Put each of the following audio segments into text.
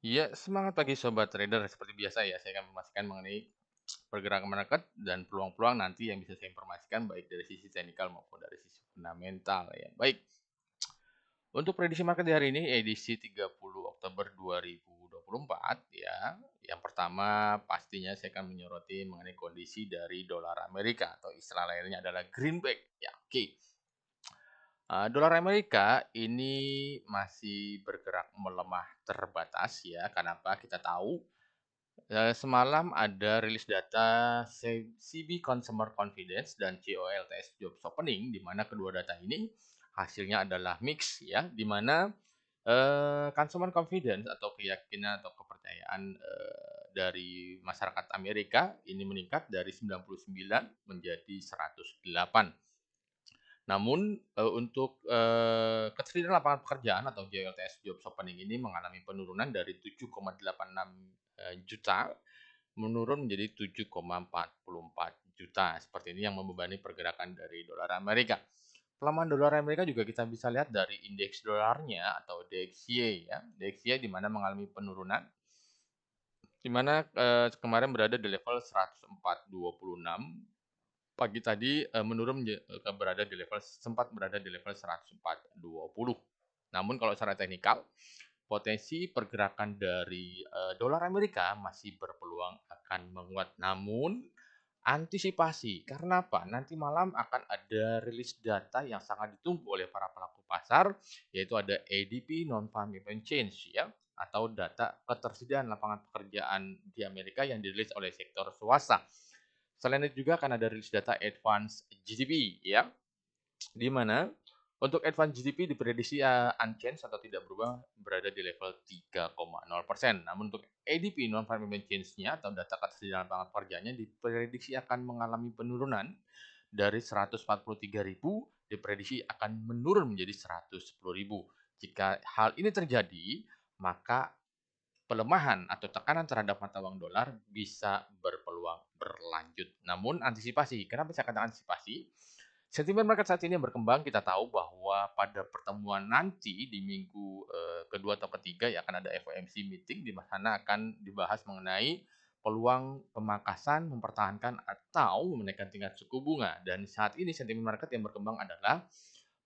Ya, semangat pagi sobat trader. Seperti biasa ya, saya akan memastikan mengenai pergerakan market dan peluang-peluang nanti yang bisa saya informasikan baik dari sisi teknikal maupun dari sisi fundamental ya. Baik, untuk prediksi market di hari ini edisi 30 Oktober 2024 ya. Yang pertama pastinya saya akan menyoroti mengenai kondisi dari dolar Amerika atau istilah lainnya adalah greenback ya. Oke. Dolar Amerika ini masih bergerak melemah terbatas ya. Kenapa? Kita tahu semalam ada rilis data CB Consumer Confidence dan COLTS Jobs Opening, di mana kedua data ini hasilnya adalah mix ya, di mana consumer confidence atau keyakinan atau kepercayaan dari masyarakat Amerika ini meningkat dari 99 menjadi 108. Namun, untuk, ketersediaan lapangan pekerjaan atau JLTS Jobs Opening ini mengalami penurunan dari 7,86, juta, menurun menjadi 7,44 juta. Seperti ini yang membebani pergerakan dari dolar Amerika. Pelemahan dolar Amerika juga kita bisa lihat dari indeks dolarnya atau DXY ya. DXY di mana mengalami penurunan, di mana, kemarin berada di level 104,26. Pagi tadi, menurun berada di level sempat berada di level 104,20. Namun kalau secara teknikal, potensi pergerakan dari, dolar Amerika masih berpeluang akan menguat. Namun antisipasi, karena apa? Nanti malam akan ada rilis data yang sangat ditunggu oleh para pelaku pasar, yaitu ada ADP Non-Farm Employment Change ya, atau data ketersediaan lapangan pekerjaan di Amerika yang dirilis oleh sektor swasta. Selain itu juga akan ada rilis data Advance GDP ya, di mana untuk Advance GDP diprediksi unchanged atau tidak berubah berada di level 3,0%. Namun untuk ADP non-farm employment change-nya atau data ketersediaan lapangan pekerjaannya diprediksi akan mengalami penurunan dari 143.000 diprediksi akan menurun menjadi 110.000. Jika hal ini terjadi, maka pelemahan atau tekanan terhadap mata uang dolar bisa berpeluang berlanjut. Namun antisipasi, kenapa saya katakan antisipasi? Sentimen market saat ini yang berkembang, kita tahu bahwa pada pertemuan nanti di minggu kedua atau ketiga ya akan ada FOMC meeting di mana akan dibahas mengenai peluang pemangkasan, mempertahankan atau menaikkan tingkat suku bunga. Dan saat ini sentimen market yang berkembang adalah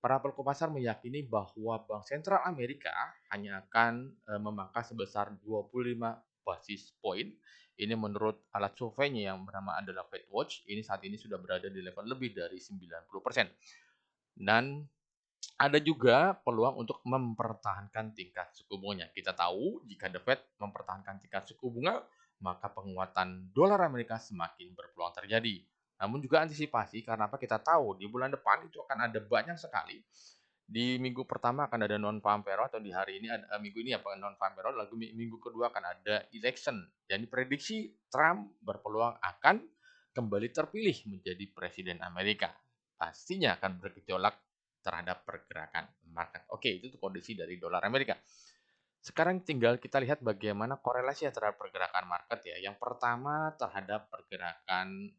para pelaku pasar meyakini bahwa Bank Sentral Amerika hanya akan memangkas sebesar 25 basis point. Ini menurut alat surveinya yang bernama adalah FedWatch. Ini saat ini sudah berada di level lebih dari 90%. Dan ada juga peluang untuk mempertahankan tingkat suku bunganya. Kita tahu jika The Fed mempertahankan tingkat suku bunga, maka penguatan dolar Amerika semakin berpeluang terjadi. Namun juga antisipasi karena apa kita tahu di bulan depan itu akan ada banyak sekali. Di minggu pertama akan ada non farm payroll atau di hari ini ada, minggu ini apa non farm payroll, lalu minggu kedua akan ada election. Dan diprediksi Trump berpeluang akan kembali terpilih menjadi presiden Amerika. Pastinya akan bergejolak terhadap pergerakan market. Oke, itu tuh kondisi dari dolar Amerika. Sekarang tinggal kita lihat bagaimana korelasi terhadap pergerakan market ya. Yang pertama terhadap pergerakan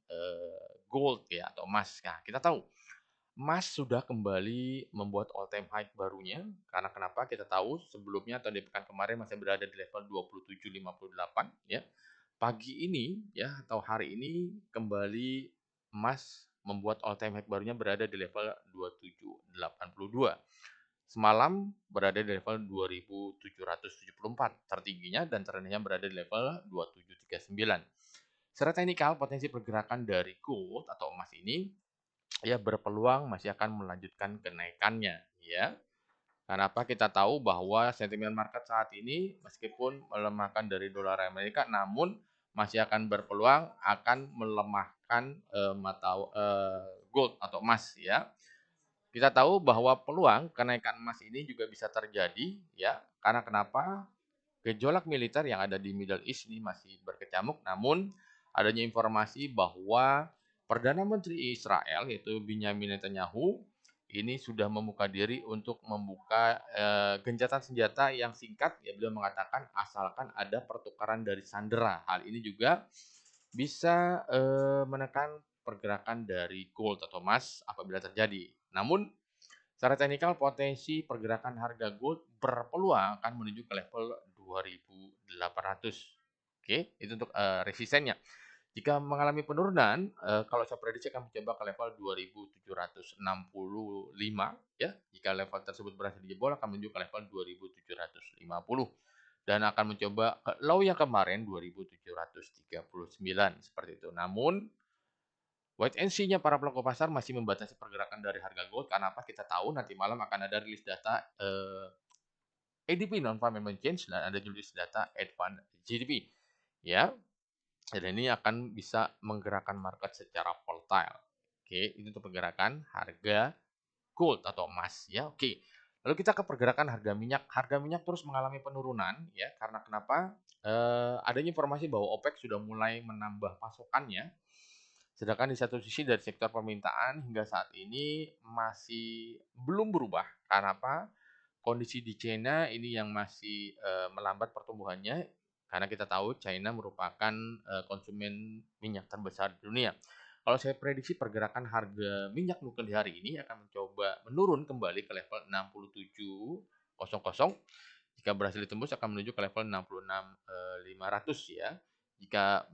gold ya atau emas. Nah, kita tahu emas sudah kembali membuat all time high barunya karena kenapa? Kita tahu sebelumnya atau di pekan kemarin masih berada di level 27,58 ya. Pagi ini ya atau hari ini kembali emas membuat all time high barunya berada di level 2782. Semalam berada di level 2774 tertingginya dan terendahnya berada di level 2739. Secara teknikal potensi pergerakan dari gold atau emas ini ya berpeluang masih akan melanjutkan kenaikannya ya. Karena apa? Kita tahu bahwa sentimen market saat ini meskipun melemahkan dari dolar Amerika namun masih akan berpeluang akan melemahkan gold atau emas ya. Kita tahu bahwa peluang kenaikan emas ini juga bisa terjadi ya. Karena kenapa? Gejolak militer yang ada di Middle East ini masih berkecamuk, namun adanya informasi bahwa Perdana Menteri Israel yaitu Benjamin Netanyahu ini sudah membuka diri untuk membuka gencatan senjata yang singkat. Ya, beliau mengatakan asalkan ada pertukaran dari sandera. Hal ini juga bisa menekan pergerakan dari gold atau emas apabila terjadi. Namun secara teknikal potensi pergerakan harga gold berpeluang akan menuju ke level 2008 Oke, itu untuk resistennya. Jika mengalami penurunan, kalau saya prediksi akan mencoba ke level 2765 ya. Jika level tersebut berhasil dijebol akan menuju ke level 2750 dan akan mencoba ke low yang kemarin 2739 seperti itu. Namun wait and see-nya para pelaku pasar masih membatasi pergerakan dari harga gold karena apa? Kita tahu nanti malam akan ada rilis data ADP non-farm payment change dan ada juga rilis data advance GDP ya. Dan ini akan bisa menggerakkan market secara volatile. Oke, itu untuk pergerakan harga gold atau emas ya. Oke. Lalu kita ke pergerakan harga minyak. Harga minyak terus mengalami penurunan ya karena kenapa? Adanya informasi bahwa OPEC sudah mulai menambah pasokannya. Sedangkan di satu sisi dari sektor permintaan hingga saat ini masih belum berubah. Karena apa? Kondisi di China ini yang masih melambat pertumbuhannya karena kita tahu China merupakan konsumen minyak terbesar di dunia. Kalau saya prediksi pergerakan harga minyak nikel di hari ini akan mencoba menurun kembali ke level 67.00. Jika berhasil ditembus akan menuju ke level 66.500 ya. Jika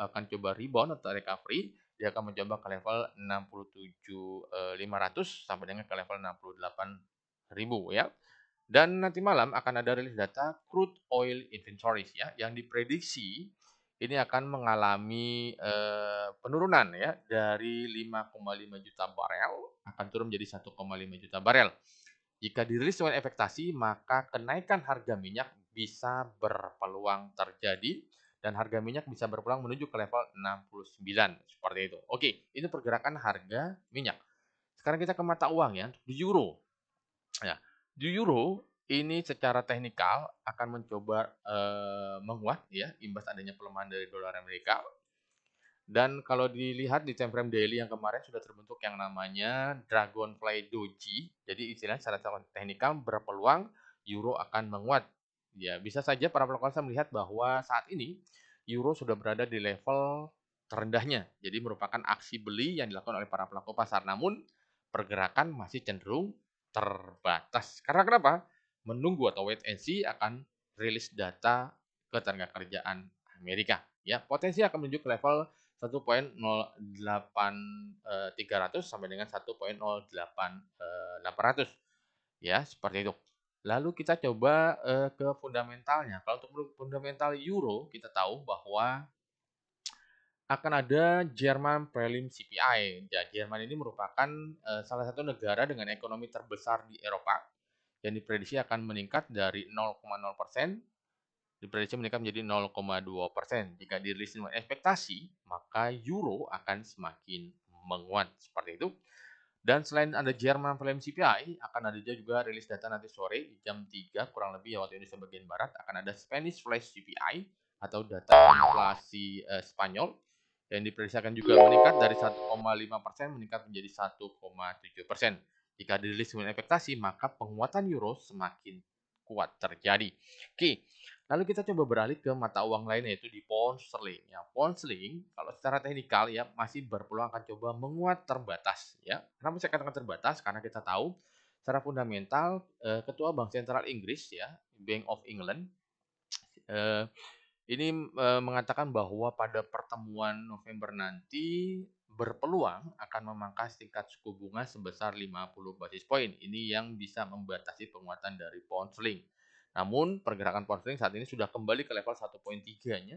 akan coba rebound atau recovery, dia akan mencoba ke level 67.500 sampai dengan ke level 68.000 ya. Dan nanti malam akan ada rilis data crude oil inventories ya, yang diprediksi ini akan mengalami penurunan ya dari 5,5 juta barel akan turun menjadi 1,5 juta barel. Jika dirilis dengan ekspektasi, maka kenaikan harga minyak bisa berpeluang terjadi dan harga minyak bisa berpeluang menuju ke level 69 seperti itu. Oke, itu pergerakan harga minyak. Sekarang kita ke mata uang ya, di euro. Ya, di euro ini secara teknikal akan mencoba menguat ya imbas adanya pelemahan dari dolar Amerika. Dan kalau dilihat di time frame daily yang kemarin sudah terbentuk yang namanya Dragonfly Doji. Jadi istilahnya secara teknikal berpeluang euro akan menguat. Ya, bisa saja para pelaku pasar melihat bahwa saat ini euro sudah berada di level terendahnya. Jadi merupakan aksi beli yang dilakukan oleh para pelaku pasar. Namun pergerakan masih cenderung terbatas. Karena kenapa? Menunggu atau wait and see akan rilis data ketenagakerjaan Amerika. Ya, potensi akan menuju ke level 1.08300 sampai dengan 1.08800 ya seperti itu. Lalu kita coba ke fundamentalnya. Kalau untuk fundamental euro kita tahu bahwa akan ada Jerman Prelim CPI. Ya, Jerman ini merupakan salah satu negara dengan ekonomi terbesar di Eropa yang diprediksi akan meningkat dari 0,0% diprediksi meningkat menjadi 0,2%. Jika dirilis dengan ekspektasi, maka euro akan semakin menguat seperti itu. Dan selain ada Jerman Prime CPI, akan ada juga rilis data nanti sore jam 3 kurang lebih ya waktu Indonesia bagian barat akan ada Spanish Flash CPI atau data inflasi Spanyol yang diprediksikan juga meningkat dari 1,5% meningkat menjadi 1,7%. Jika dirilis dengan ekspektasi, maka penguatan euro semakin kuat terjadi. Oke, lalu kita coba beralih ke mata uang lainnya yaitu di pound sterling. Ya, pound sterling kalau secara teknikal ya masih berpeluang akan coba menguat terbatas ya. Kenapa saya katakan terbatas? Karena kita tahu secara fundamental Ketua Bank Sentral Inggris ya, Bank of England ini mengatakan bahwa pada pertemuan November nanti berpeluang akan memangkas tingkat suku bunga sebesar 50 basis point. Ini yang bisa membatasi penguatan dari pound sterling. Namun pergerakan pound sterling saat ini sudah kembali ke level 1,3-nya.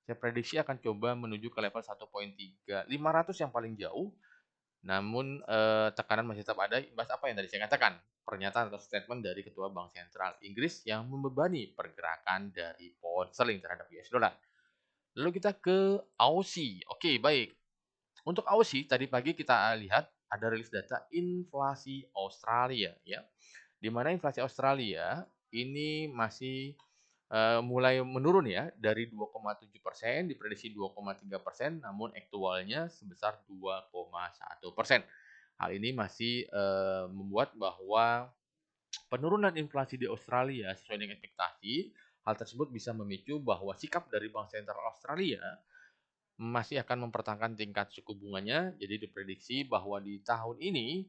Saya prediksi akan coba menuju ke level 1,3 500 yang paling jauh. Namun tekanan masih tetap ada. Imbas apa yang tadi saya katakan? Pernyataan atau statement dari Ketua Bank Sentral Inggris yang membebani pergerakan dari pound sterling terhadap US dollar. Lalu kita ke Aussie. Oke, baik. Untuk Aussie tadi pagi kita lihat ada rilis data inflasi Australia ya. Di mana inflasi Australia ini masih mulai menurun ya dari 2,7% diprediksi 2,3%, namun aktualnya sebesar 2,1%. Hal ini masih membuat bahwa penurunan inflasi di Australia sesuai dengan ekspektasi. Hal tersebut bisa memicu bahwa sikap dari Bank Sentral Australia masih akan mempertahankan tingkat suku bunganya. Jadi diprediksi bahwa di tahun ini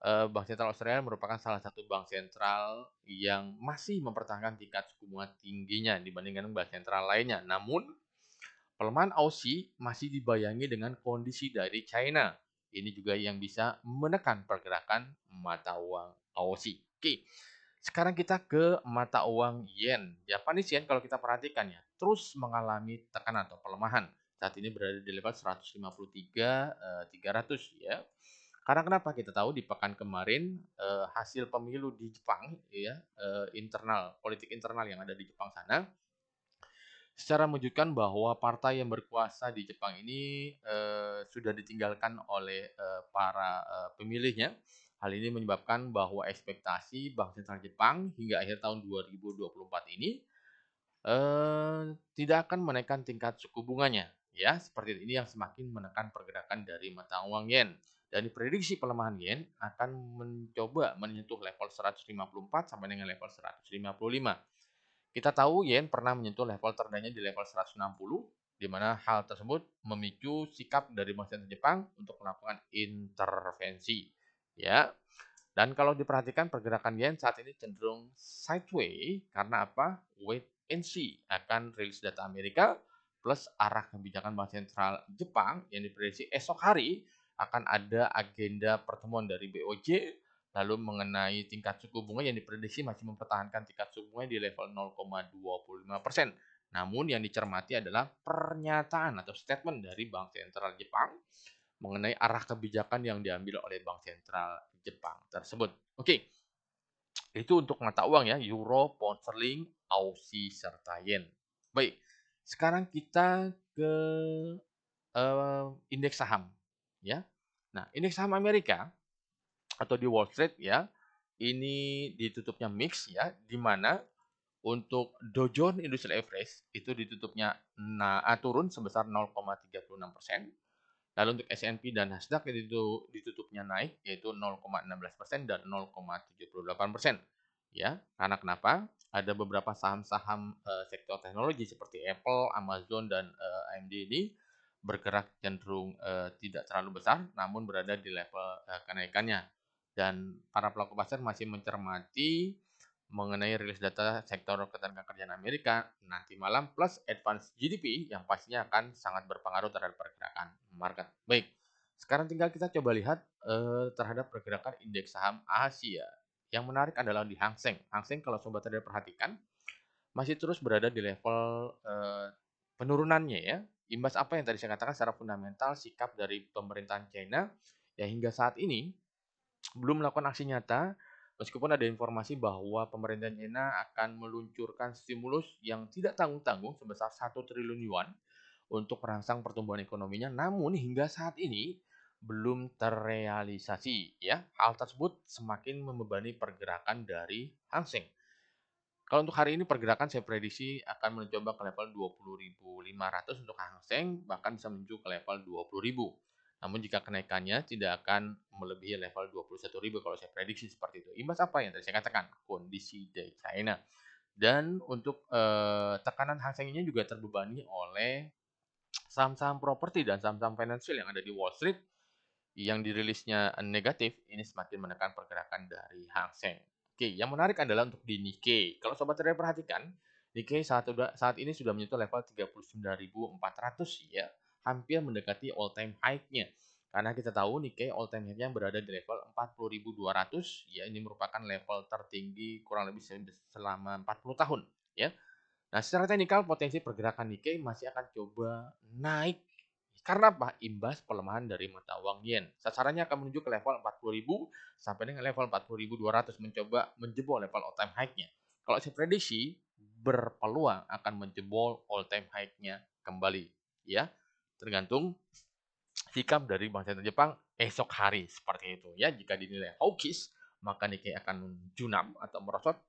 Bank Sentral Australia merupakan salah satu bank sentral yang masih mempertahankan tingkat suku bunga tingginya dibandingkan bank sentral lainnya. Namun, pelemahan Aussie masih dibayangi dengan kondisi dari China. Ini juga yang bisa menekan pergerakan mata uang Aussie. Oke, sekarang kita ke mata uang yen. Japanese yen kalau kita perhatikan ya, terus mengalami tekanan atau pelemahan. Saat ini berada di level 153.300 ya. Karena kenapa? Kita tahu di pekan kemarin hasil pemilu di Jepang ya, internal, politik internal yang ada di Jepang sana secara mengejutkan bahwa partai yang berkuasa di Jepang ini sudah ditinggalkan oleh para pemilihnya. Hal ini menyebabkan bahwa ekspektasi Bank Sentral Jepang hingga akhir tahun 2024 ini tidak akan menaikkan tingkat suku bunganya. Ya, seperti ini yang semakin menekan pergerakan dari mata uang yen. Dan diprediksi pelemahan yen akan mencoba menyentuh level 154 sampai dengan level 155. Kita tahu yen pernah menyentuh level terendahnya di level 160, di mana hal tersebut memicu sikap dari Bank Sentral Jepang untuk melakukan intervensi. Ya, dan kalau diperhatikan pergerakan yen saat ini cenderung sideways karena apa? Wait and see akan rilis data Amerika plus arah kebijakan Bank Sentral Jepang yang diprediksi esok hari akan ada agenda pertemuan dari BOJ lalu mengenai tingkat suku bunga yang diprediksi masih mempertahankan tingkat suku bunga di level 0,25%. Namun yang dicermati adalah pernyataan atau statement dari Bank Sentral Jepang mengenai arah kebijakan yang diambil oleh Bank Sentral Jepang tersebut. Oke, itu untuk mata uang ya, euro, pound sterling, Aussie, serta yen. Baik, sekarang kita ke indeks saham ya. Nah, indeks saham Amerika atau di Wall Street ya, ini ditutupnya mix ya, di mana untuk Dow Jones Industrial Average itu ditutupnya turun sebesar 0,36%. Lalu untuk S&P dan Nasdaq itu ditutupnya naik yaitu 0,16% dan 0,78%. Ya, karena kenapa? Ada beberapa saham-saham sektor teknologi seperti Apple, Amazon dan AMD ini bergerak cenderung tidak terlalu besar namun berada di level kenaikannya. Dan para pelaku pasar masih mencermati mengenai rilis data sektor ketenagakerjaan Amerika nanti malam plus advance GDP yang pastinya akan sangat berpengaruh terhadap pergerakan market. Baik, sekarang tinggal kita coba lihat terhadap pergerakan indeks saham Asia. Yang menarik adalah di Hang Seng. Hang Seng kalau sobat trader perhatikan masih terus berada di level penurunannya ya. Imbas apa yang tadi saya katakan secara fundamental sikap dari pemerintahan China ya hingga saat ini belum melakukan aksi nyata, meskipun ada informasi bahwa pemerintah China akan meluncurkan stimulus yang tidak tanggung-tanggung sebesar 1 triliun yuan untuk merangsang pertumbuhan ekonominya, namun hingga saat ini belum terrealisasi. Ya, hal tersebut semakin membebani pergerakan dari Hang Seng. Kalau untuk hari ini pergerakan saya prediksi akan mencoba ke level 20.500 untuk Hang Seng, bahkan bisa menuju ke level 20.000. Namun jika kenaikannya tidak akan melebihi level 21.000 kalau saya prediksi seperti itu. Imbas apa yang tadi saya katakan? Kondisi dari China. Dan untuk tekanan Hang Seng ini juga terbebani oleh saham-saham properti dan saham-saham finansial yang ada di Wall Street yang dirilisnya negatif, ini semakin menekan pergerakan dari Hang Seng. Oke, yang menarik adalah untuk di Nikkei. Kalau sobat trader perhatikan, Nikkei saat ini sudah menyentuh level 39.400 ya, hampir mendekati all time high-nya. Karena kita tahu Nikkei all time high-nya berada di level 40.200, ya ini merupakan level tertinggi kurang lebih selama 40 tahun, ya. Nah, secara teknikal potensi pergerakan Nikkei masih akan coba naik karena apa? Imbas pelemahan dari mata uang yen. Sasarannya akan menuju ke level 40.000 sampai dengan level 40.200 mencoba menjebol level all time high-nya. Kalau saya prediksi berpeluang akan menjebol all time high-nya kembali, ya. Tergantung sikap dari Bank Sentral Jepang esok hari seperti itu ya. Jika dinilai hawkish, maka Nikkei akan junam atau merosot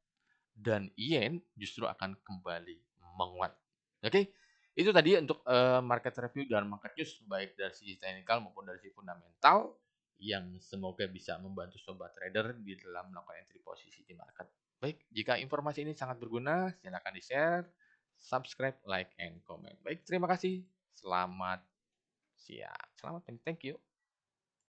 dan yen justru akan kembali menguat. Oke, itu tadi untuk market review dan market news baik dari sisi teknikal maupun dari sisi fundamental yang semoga bisa membantu sobat trader di dalam melakukan entry posisi di market. Baik, jika informasi ini sangat berguna, silakan di-share, subscribe, like, and comment. Baik, terima kasih. Selamat siang. Selamat, thank you.